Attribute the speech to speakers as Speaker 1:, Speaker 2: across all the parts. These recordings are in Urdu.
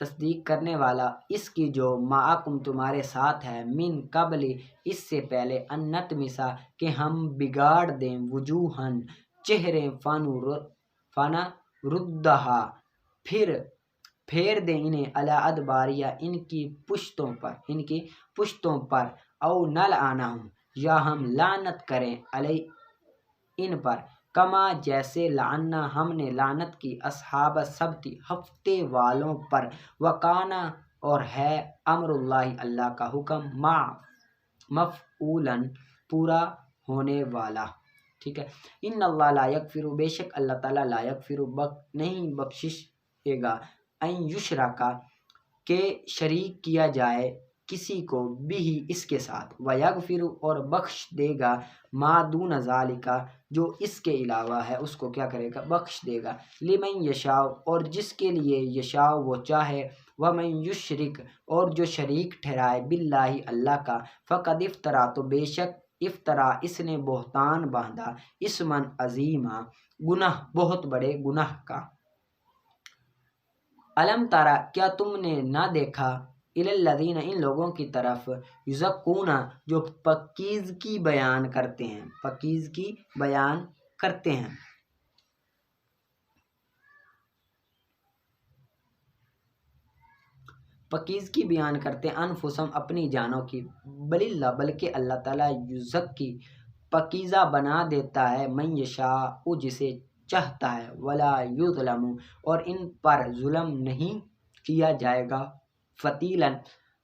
Speaker 1: تصدیق کرنے والا اس کی جو معکم تمہارے ساتھ ہے، من قبل اس سے پہلے، ان نطمسا کہ ہم بگاڑ دیں، وجوہن چہرے، فنا ردہا پھر پھیر دیں انہیں، علی ادباریہ ان کی پشتوں پر، او نلعنہم یا ہم لعنت کریں، علی ان پر، کما جیسے لعنا ہم نے لعنت کی، اصحاب السبت ہفتے والوں پر، وکانا اور ہے، امر اللہ اللہ کا حکم، مفعولاً پورا ہونے والا، ٹھیک ہے۔ ان اللہ لا یغفر، بے شک اللہ تعالیٰ لا یغفر نہیں بخشے گا، ان یشرکا کہ شریک کیا جائے کسی کو، بھی اس کے ساتھ، ویغفر اور بخش دے گا، ما دون ذالک جو اس کے علاوہ ہے اس کو کیا کرے گا، بخش دے گا، لمن یشاء اور جس کے لیے، یشاء وہ چاہے، ومن یشرک اور جو شریک ٹھہرائے، باللہ اللہ کا، فقد افطرا تو بے شک افطرا اس نے بہتان باندھا، اسمن عظیما گناہ بہت بڑے گناہ کا۔ الم تارا کیا تم نے نہ دیکھا، الی الذین ان لوگوں کی طرف، یزکون جو پاکیزگی بیان کرتے ہیں، پاکیزگی بیان کرتے ہیں، پاکیزگی بیان کرتے ہیں، انفسہم اپنی جانوں کی، بل اللہ بلکہ اللہ تعالیٰ، یزکی پاکیزہ بنا دیتا ہے، من یشاء جسے چاہتا ہے، ولا یظلم اور ان پر ظلم نہیں کیا جائے گا، فتیلاً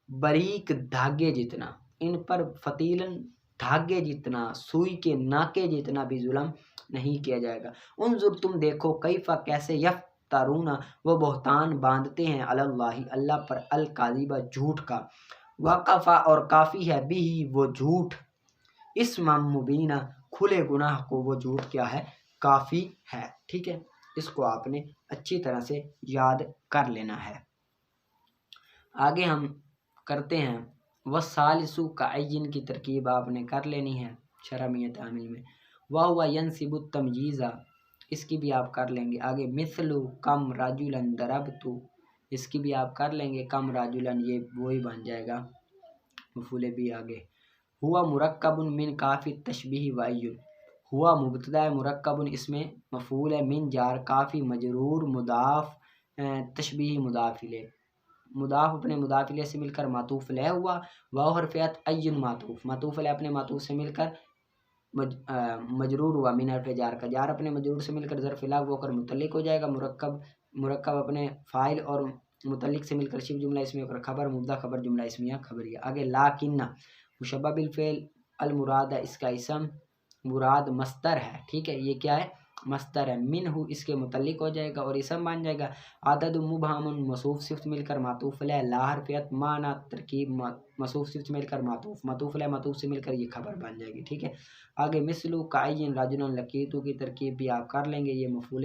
Speaker 1: باریک دھاگے جتنا، ان پر فتیلاً دھاگے جتنا، سوئی کے ناکے جتنا بھی ظلم نہیں کیا جائے گا۔ انظر تم دیکھو، کیفا کیسے، یفترون وہ بہتان باندھتے ہیں، علی اللہ اللہ پر، الکاذب جھوٹ کا، وکفا اور کافی ہے، بھی وہ جھوٹ، اسم مبینہ کھلے گناہ کو وہ جھوٹ کیا ہے، کافی ہے، ٹھیک ہے۔ اس کو آپ نے اچھی طرح سے یاد کر لینا ہے۔ آگے ہم کرتے ہیں وَالثالثُ کَعَیِّن کی ترکیب آپ نے کر لینی ہے شرح میہ تعمیل میں، وَهُوَ يَنْصِبُ التَّمْیِیزَ اس کی بھی آپ کر لیں گے۔ آگے مثل کم رجلا ضربت اس کی بھی آپ کر لیں گے، کم رجلا یہ وہی بن جائے گا مفعول بھی۔ آگے ہوا مرکب من کافی تشبیہ وعین، ہوا مبتدا مرکب اس میں مفعول ہے، من جار، کافی مجرور، مضاف تشبیہ مضاف الیہ، مضاف اپنے مضاف الیہ سے مل کر معطوف علیہ ہوا، واو حرف عطف، عین معطوف علیہ اپنے معطوف سے مل کر مجرور ہوا، من حرف جار کا جار اپنے مجرور سے مل کر ظرف لا وہ کر متعلق ہو جائے گا، مرکب اپنے فاعل اور متعلق سے مل کر شبہ جملہ اسمیہ اور خبر، مبتدا خبر، جملہ اسمیہ خبریہ۔ آگے لاکن مشبہ بالفعل، المراد اس کا اسم، مراد مصدر ہے، ٹھیک ہے، یہ کیا ہے، مصدر ہے، منہ اس کے متعلق ہو جائے گا اور اسم بن جائے گا، عدد مبہم موصوف صفت مل کر معطوف علیہ، لا حرف عطف، معنی ترکیب موصوف صفت مل کر معطوف علیہ معطوف سے مل کر یہ خبر بن جائے گی، ٹھیک ہے۔ آگے مثل کعین رجل لقیت کی ترکیب بھی آپ کر لیں گے، یہ مفعول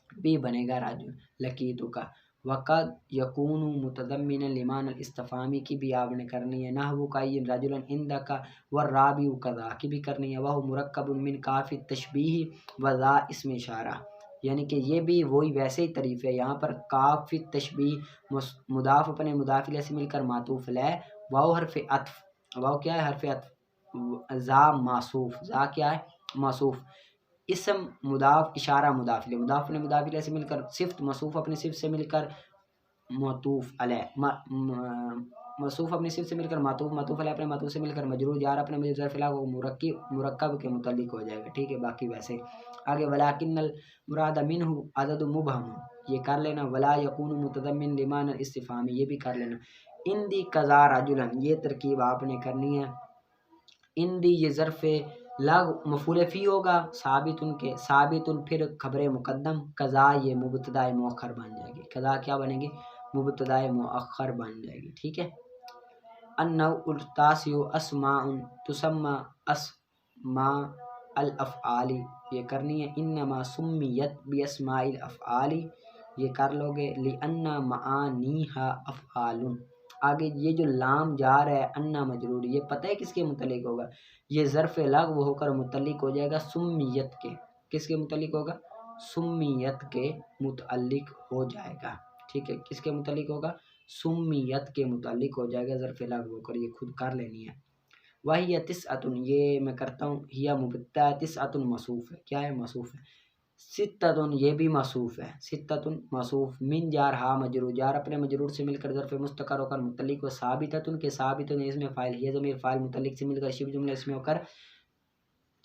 Speaker 1: بھی بنے گا رجل لقیت کا، وقد یکون متضمنا لمعنی الاستفہامی کی بھی آپ نے کرنی ہے، نحو کعین رجل عندک والرابع کذا کی بھی کرنی ہے، وہ مرکب من کاف التشبیہ وذا اسم اشارہ، یعنی کہ یہ بھی وہی ویسے ہی تعریف ہے، یہاں پر کاف التشبیہ مضاف اپنے مضاف الیہ سے مل کر معطوف علیہ، واو حرف عطف، واو کیا ہے، حرف عطف، ذا موصوف، ذا کیا ہے، موصوف، اسم مضاف، اشارہ مضاف الیہ، مضاف اپنے مضاف الیہ سے مل کر، صفت موصوف اپنے صفت سے مل کر معطوف علیہ، موصوف اپنی صفت سے مل کر معطوف، معطوف علیہ اپنے معطوف سے مل کر مجرور، جار اپنے مجرور ظرف لا وہ مرکب کے متعلق ہو جائے گا، ٹھیک ہے، باقی ویسے۔ آگے ولکن المراد منہ عدد مبہم یہ کر لینا، ولا یکون متضمن لمعنی الاستفہام یہ بھی کر لینا، اندی قضا رجلا یہ ترکیب آپ نے کرنی ہے، اندی یہ ظرف لغ مفعول فی ہوگا، ثابت ان کے، ثابت پھر خبر مقدم، قضا یہ مبتدا مؤخر بن جائے گی، قضا کیا بنے گی، مبتدا مؤخر بن جائے گی، ٹھیک ہے۔ النوع التاسع اسماء تسمى اسماء الافعال یہ کرنی ہے، انما سمیت باسماء الافعال یہ کر لو گے، لان معانیها افعال۔ آگے یہ جو لام جار ہے، انا مجرور، یہ پتہ ہے کس کے متعلق ہوگا، یہ ظرف لغو ہو کر متعلق ہو جائے گا سمیت کے، کس کے متعلق ہوگا، سمیت کے متعلق ہو جائے گا، ٹھیک ہے، کس کے متعلق ہوگا؟ سمیت کے متعلق ہو جائے گا، ظرف لغو ہو کر، یہ خود کر لینی ہے۔ وہی تسعۃ، یہ میں کرتا ہوں، ہی مبتدا، تسعۃ موصوف ہے، کیا ہے؟ موصوف ہے۔ ستۃ، یہ بھی موصوف ہے، ستۃ موصوف، من جار ہا مجرور، جار اپنے مجرور سے مل کر ظرف مستقر ہو کر متعلق ہو، ثابتۃ کے ثابت اس میں فاعل، یہ ضمیر فاعل متعلق سے مل کر شبہ جملہ اسمی ہو کر،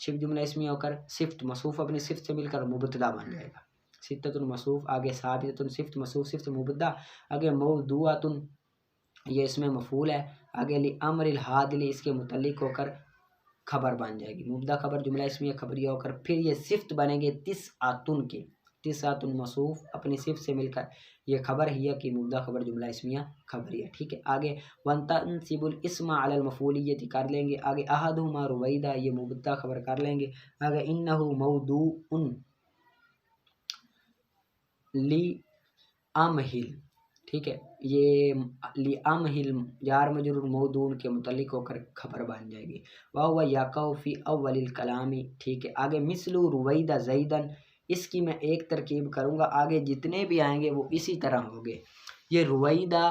Speaker 1: شبہ جملہ اسمی ہو کر صفت موصوف اپنی صفت سے مل کر مبتدا بن جائے گا۔ ستۃ موصوف، آگے ثابتۃ صفت موصوف صفت مبتدا، آگے موضوعۃ یہ اس میں مفعول ہے، آگے لامر الحادل اس کے متعلق ہو کر خبر بن جائے گی، مبتدا خبر جملہ اسمیہ خبریہ ہو کر پھر یہ صفت بنے گے تسعۃ کی، تسعۃ موصوف اپنی صفت سے مل کر یہ خبر ہی کی مبتدا خبر جملہ اسمیہ خبریہ، ٹھیک ہے۔ آگے وانتنصب الاسم علی المفعولیہ کر لیں گے، آگے احدہما رویدہ یہ مبتدا خبر کر لیں گے، آگے انہ موضوع لامہل، ٹھیک ہے، یہ لامہل جار مجرور موضوع کے متعلق ہو کر خبر بن جائے گی، وہو یقع فی اول الکلام، ٹھیک ہے۔ آگے مثل رویدہ زیدن، اس کی میں ایک ترکیب کروں گا، آگے جتنے بھی آئیں گے وہ اسی طرح ہوں گے۔ یہ رویدہ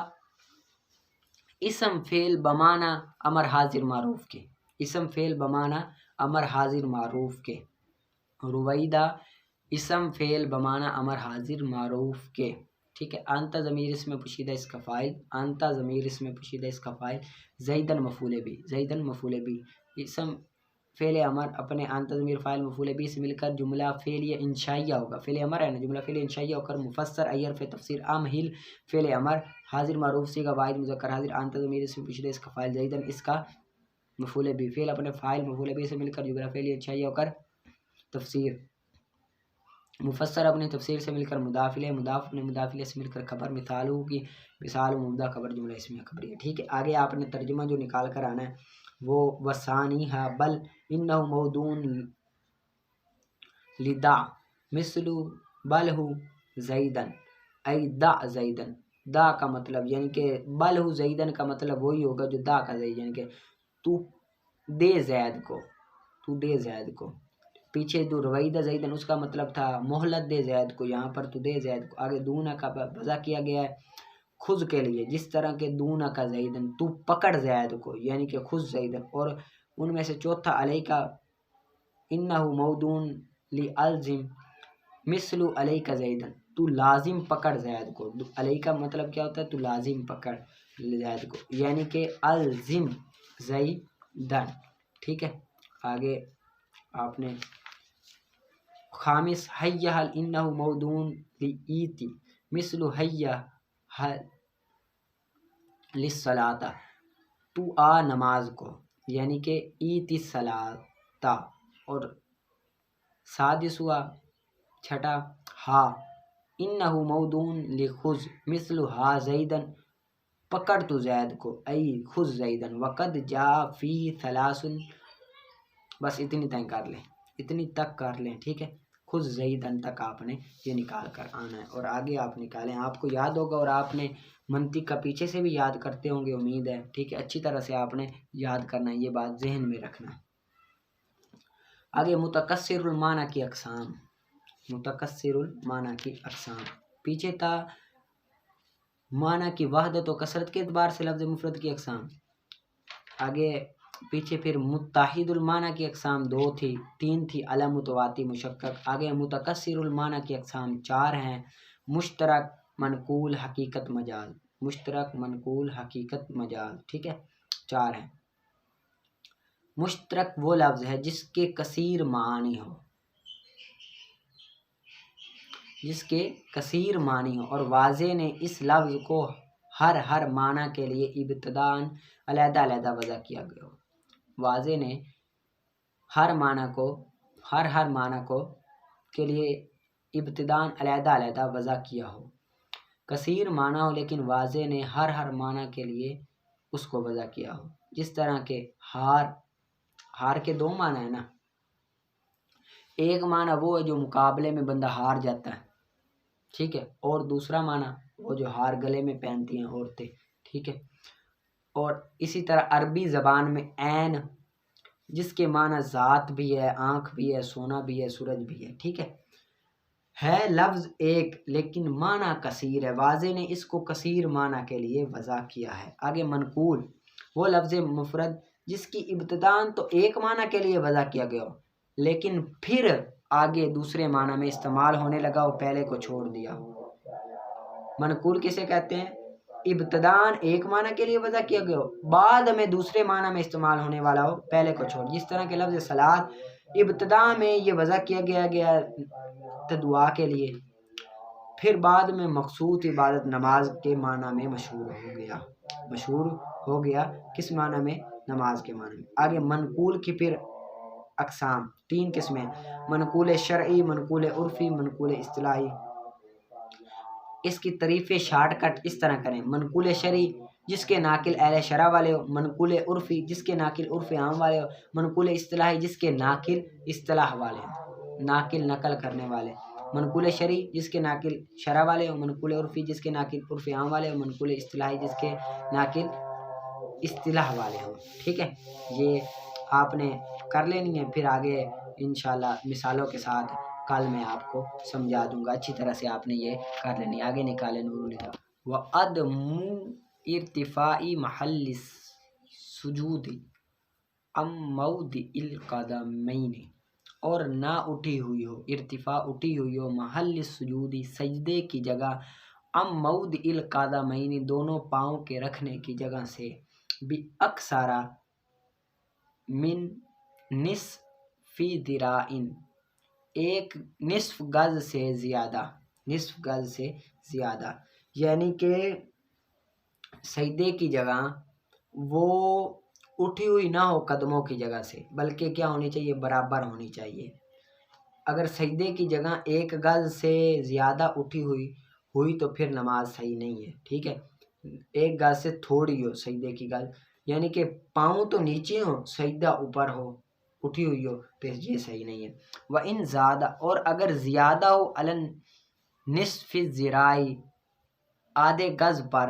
Speaker 1: اسم فعل بمعنی امر حاضر معروف کے، اسم فعل بمعنی امر حاضر معروف کے، رویدہ اسم فعل بمعنی امر حاضر معروف کے، ٹھیک ہے۔ انت ضمیر اس میں پوشیدہ اس کا فاعل، انت ضمیر اس میں پوشیدہ اس کا فاعل، زیدن مفعول بھی، زیدن مفعول بھی، اسم فعل امر اپنے انت ضمیر فاعل مفعول بھی سے مل کر جملہ فعلیہ انشائیہ ہوگا، فعل امر ہے نا، جملہ فعلیہ انشائیہ ہو کر مفسر ایرف تفسیر امہل فعل امر حاضر معروف صیغہ واحد مذکر حاضر، انت ضمیر اس میں پوشیدہ اس کا فاعل، زیدن اس کا مفعول بھی، فعل اپنے فاعل مفعول بھی سے مل کر جملہ فعلیہ انشائیہ ہو کر تفسیر، مفسر اپنے تفسیر سے مل کر مضاف الیہ، مضاف اپنے مضاف الیہ سے مل کر خبر، مثالہ کی مثال مبتدا خبر جملہ اسمیہ خبریہ، ٹھیک ہے۔ آگے آپ نے ترجمہ جو نکال کر آنا ہے وہ وثانیھا بل انہ موضوع لدع مثل بل ہو زیدن ای دع زیدن، دا کا مطلب یعنی کہ بل ہو زیدن کا مطلب وہی ہوگا جو دا کا زید، یعنی کہ تو دے زید کو، تو دے زید کو، پیچھے جو رویدہ زیدن اس کا مطلب تھا مہلت دے زید کو، یہاں پر تو دے زید کو، آگے دونا کا وضع کیا گیا ہے خود کے لیے، جس طرح کے دونا کا زیدن تو پکڑ زید کو، یعنی کہ خود زیدن، اور ان میں سے چوتھا علیہ کا انہ موضوع لالزم مثل علیہ کا زیدن، تو لازم پکڑ زید کو، علیہ کا مطلب کیا ہوتا ہے؟ تو لازم پکڑ زید کو، یعنی کہ الزم زیدن، ٹھیک ہے۔ آگے آپ نے خامس حیّ حل انہ موضوع لایتی مثل حیّ حل للصلاۃ، تو آ نماز کو، یعنی کہ ایتی الصلاۃ، اور سادس ہوا چھٹا ہا انہ موضوع لخذ مثل ہا زیدن، پکڑ تو زید کو ای خذ زیدن، وقد جاء فی ثلاث، بس اتنی تک کر لیں، اتنی تک کر لیں، ٹھیک ہے۔ خود زیدن تک آپ نے یہ نکال کر آنا ہے، اور آگے آپ نکالیں، آپ کو یاد ہوگا، اور آپ نے منطق کا پیچھے سے بھی یاد کرتے ہوں گے امید ہے، ٹھیک ہے، اچھی طرح سے آپ نے یاد کرنا ہے، یہ بات ذہن میں رکھنا ہے۔ آگے متکثر المعنی کی اقسام، متکثر المعنی کی اقسام، پیچھے تھا معنی کی وحدت و کثرت کے اعتبار سے لفظ مفرد کی اقسام، آگے پیچھے پھر متحد المعنی کی اقسام دو تھی، تین تھی علم متواتی مشکک، آگے متکثر المعنی کی اقسام چار ہیں، مشترک منقول حقیقت مجاز، مشترک منقول حقیقت مجاز، ٹھیک ہے، چار ہیں۔ مشترک وہ لفظ ہے جس کے کثیر معانی ہو، جس کے کثیر معنی ہو، اور واضح نے اس لفظ کو ہر معنی کے لیے ابتداءً علیحدہ علیحدہ وضع کیا گیا ہو، واضح نے ہر معنی کو کے لیے ابتداءً علیحدہ علیحدہ وضع کیا ہو، کثیر معنی ہو لیکن واضح نے ہر معنی کے لیے اس کو وضع کیا ہو، جس طرح کہ ہار کے دو معنی ہیں نا، ایک معنی وہ ہے جو مقابلے میں بندہ ہار جاتا ہے، ٹھیک ہے، اور دوسرا معنی وہ جو ہار گلے میں پہنتی ہیں عورتیں، ٹھیک ہے، اور اسی طرح عربی زبان میں عین جس کے معنی ذات بھی ہے، آنکھ بھی ہے، سونا بھی ہے، سورج بھی ہے، ٹھیک ہے، ہے لفظ ایک لیکن معنی کثیر ہے، واضح نے اس کو کثیر معنی کے لیے وضع کیا ہے۔ آگے منقول وہ لفظ مفرد جس کی ابتداً تو ایک معنی کے لیے وضع کیا گیا ہو لیکن پھر آگے دوسرے معنی میں استعمال ہونے لگا ہو، پہلے کو چھوڑ دیا ہو۔ منقول کسے کہتے ہیں؟ ابتداً ایک معنی کے لیے وضع کیا گیا ہو، بعد میں دوسرے معنی میں استعمال ہونے والا ہو، پہلے کو چھوڑ۔ جس طرح کے لفظ صلاۃ ابتدا میں یہ وضع کیا گیا دعا کے لیے، پھر بعد میں مقصود عبادت نماز کے معنی میں مشہور ہو گیا کس معنی میں؟ نماز کے معنی میں۔ آگے منقول کی پھر اقسام 3 قسمیں، منقول شرعی، منقول عرفی، منقول اصطلاحی۔ اس کی تعریف شارٹ کٹ اس طرح کریں: منقول شرعی جس کے ناقل اہل شرع والے ہو، منقول عرفی جس کے ناقل عرف عام والے ہو، منقول اصطلاحی جس کے ناقل اصطلاح والے ہو، ناقل نقل کرنے والے۔ منقول شرعی جس کے ناقل شرع والے ہو، منقول عرفی جس کے ناقل عرف عام والے ہو، منقول اصطلاحی جس کے ناقل اصطلاح والے ہوں۔ ٹھیک ہے، یہ آپ نے کر لینی ہے، پھر آگے انشاءاللہ مثالوں کے ساتھ کل میں آپ کو سمجھا دوں گا، اچھی طرح سے آپ نے یہ کر لینی۔ آگے نکالے نور الہدى وَعَدْمُ ارتفاع محل السجود ام موضع القدمین، اور نہ اٹھی ہوئی ہو، ارتفاع اٹھی ہوئی ہو، محل السجود سجدے کی جگہ، ام موضع القدمین دونوں پاؤں کے رکھنے کی جگہ سے، بِأَكْثَرَ من نصف ذراع ایک نصف گز سے زیادہ، یعنی کہ سجدے کی جگہ وہ اٹھی ہوئی نہ ہو قدموں کی جگہ سے، بلکہ کیا ہونی چاہیے؟ برابر ہونی چاہیے۔ اگر سجدے کی جگہ ایک گز سے زیادہ اٹھی ہوئی تو پھر نماز صحیح نہیں ہے۔ ٹھیک ہے، ایک گز سے تھوڑی ہو سجدے کی گز، یعنی کہ پاؤں تو نیچے ہو، سجدہ اوپر ہو، اٹھی ہوئی ہو، تو یہ صحیح نہیں ہے۔ وَإِن زَادَ اور اگر زیادہ ہو عَلَى نصف الذراع آدھے گز پر،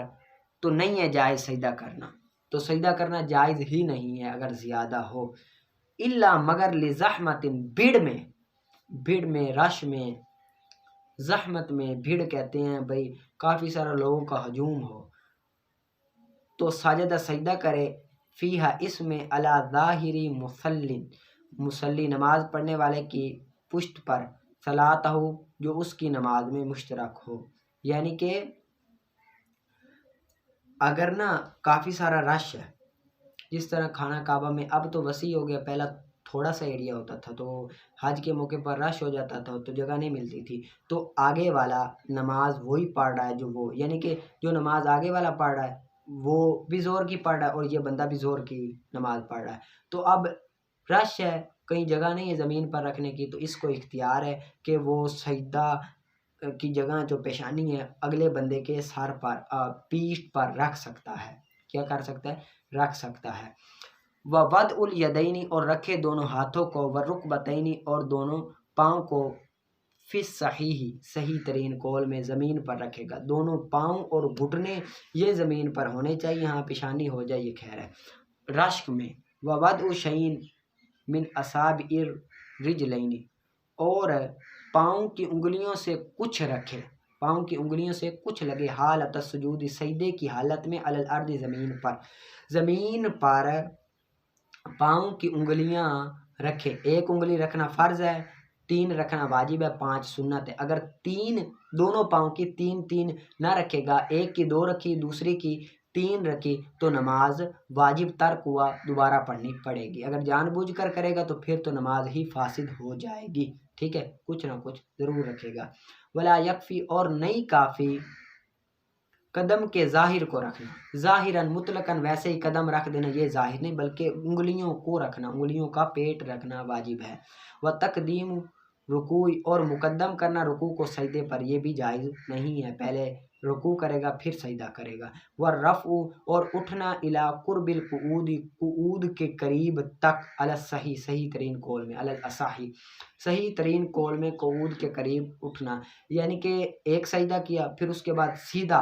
Speaker 1: تو نہیں ہے جائز سجدہ کرنا، تو سجدہ کرنا جائز ہی نہیں ہے اگر زیادہ ہو۔ الا مگر لزحمت بھیڑ میں رش میں، زحمت میں، بھیڑ کہتے ہیں بھائی کافی سارے لوگوں کا ہجوم ہو، تو سجدہ کرے، فیہا اس میں، علی ظاہری مصلی نماز پڑھنے والے کی پشت پر، صلاتہ جو اس کی نماز میں مشترک ہو۔ یعنی کہ اگر نا کافی سارا رش ہے، جس طرح خانہ کعبہ میں اب تو وسیع ہو گیا، پہلا تھوڑا سا ایریا ہوتا تھا، تو حج کے موقع پر رش ہو جاتا تھا تو جگہ نہیں ملتی تھی، تو آگے والا نماز وہی پڑھ رہا ہے جو وہ، یعنی کہ جو نماز آگے والا پڑھ رہا ہے وہ بھی زور کی پڑھ رہا ہے اور یہ بندہ بھی زور کی نماز پڑھ رہا ہے، تو اب رش ہے، کہیں جگہ نہیں ہے زمین پر رکھنے کی، تو اس کو اختیار ہے کہ وہ سجدہ کی جگہ جو پیشانی ہے اگلے بندے کے سر پر، پیٹھ پر رکھ سکتا ہے۔ کیا کر سکتا ہے؟ رکھ سکتا ہے۔ وَوَضْعُ الْيَدَيْنِ اور رکھے دونوں ہاتھوں کو، وَالرُّكْبَتَيْنِ اور دونوں پاؤں کو، فی الصحیح صحیح ترین قول میں زمین پر رکھے گا، دونوں پاؤں اور گھٹنے یہ زمین پر ہونے چاہیے، ہاں پیشانی ہو جائے یہ خیر ہے۔ رشک میں وَوَضْعُ شَيْءٍ مِّنْ أَصَابِعِ الرِّجْلَيْنِ اور پاؤں کی انگلیوں سے کچھ رکھے، پاؤں کی انگلیوں سے کچھ لگے، حالت السجود سجدے کی حالت میں، علی الارض زمین پر پاؤں کی انگلیاں رکھے، ایک انگلی رکھنا فرض ہے، 3 رکھنا واجب ہے، 5 سنت ہے۔ اگر دونوں پاؤں کی تین نہ رکھے گا، ایک کی 2 رکھی دوسری کی 3 رکھی تو نماز واجب ترک ہوا، دوبارہ پڑھنی پڑے گی۔ اگر جان بوجھ کر کرے گا تو پھر تو نماز ہی فاسد ہو جائے گی۔ ٹھیک ہے، کچھ نہ کچھ ضرور رکھے گا۔ ولا یکفی اور نہیں کافی، قدم کے ظاہر کو رکھنا، ظاہراً مطلقاً ویسے ہی قدم رکھ دینا یہ ظاہر نہیں، بلکہ انگلیوں کو رکھنا، انگلیوں کا پیٹ رکھنا واجب ہے۔ وتقدیم رکوع اور مقدم کرنا رکوع کو سجدے پر، یہ بھی جائز نہیں ہے، پہلے رکوع کرے گا پھر سجدہ کرے گا۔ والرفع اور اٹھنا، الی قرب القعود قعود کے قریب تک، علی الصحیح صحیح ترین قول میں، علی الاصح صحیح ترین قول میں قعود کے قریب اٹھنا، یعنی کہ ایک سجدہ کیا پھر اس کے بعد سیدھا